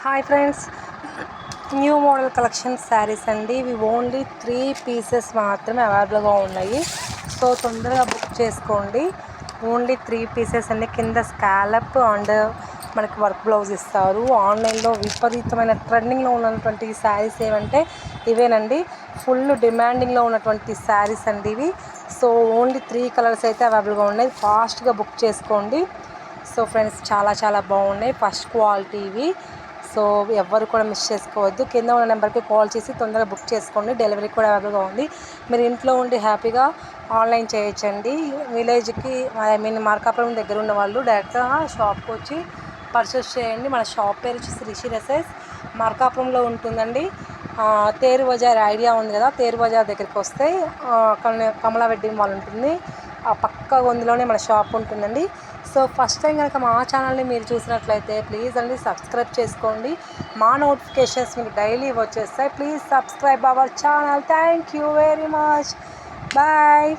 Hi friends, new model collection saris అండి. ఇవి only 3 pieces మాత్రమే అవైలబుల్గా ఉన్నాయి. సో తొందరగా బుక్ చేసుకోండి. ఓన్లీ 3 పీసెస్ అండి. కింద స్కాలప్ అండ్ మనకి వర్క్ బ్లౌజ్ ఇస్తారు. ఆన్లైన్లో విపరీతమైన ట్రెండింగ్లో ఉన్నటువంటి శారీస్ ఏమంటే ఇవేనండి. ఫుల్ డిమాండింగ్లో ఉన్నటువంటి శారీస్ అండి ఇవి. సో ఓన్లీ 3 కలర్స్ అయితే అవైలబుల్గా ఉన్నాయి. ఫాస్ట్గా బుక్ చేసుకోండి. సో ఫ్రెండ్స్, చాలా బాగున్నాయి. ఫస్ట్ క్వాలిటీ ఇవి. సో ఎవ్వరు కూడా మిస్ చేసుకోవద్దు. కింద ఉన్న నెంబర్కి కాల్ చేసి తొందరగా బుక్ చేసుకోండి. డెలివరీ కూడా అవైలబుల్గా ఉంది. మీరు ఇంట్లో ఉండి హ్యాపీగా ఆన్లైన్ చేయొచ్చండి. విలేజ్కి మార్కాపురం దగ్గర ఉన్న వాళ్ళు డైరెక్ట్గా షాప్కి వచ్చి పర్చేస్ చేయండి. మన షాప్ పేరు వచ్చి శ్రీ రసెస్ మార్కాపురంలో ఉంటుందండి. తేరు బజార్ ఐడియా ఉంది కదా, తేరు బజార్ దగ్గరికి వస్తే కమలా వెడ్డింగ్ మాల్ ఉంటుంది. ఆ పక్క గొంతులోనే మన షాప్ ఉంటుందండి. సో ఫస్ట్ టైం కనుక మా ఛానల్ని మీరు చూసినట్లయితే ప్లీజ్ అండి సబ్స్క్రైబ్ చేసుకోండి. మా నోటిఫికేషన్స్ మీకు డైలీ వచ్చేస్తాయి. Please subscribe our channel. Thank you very much. Bye.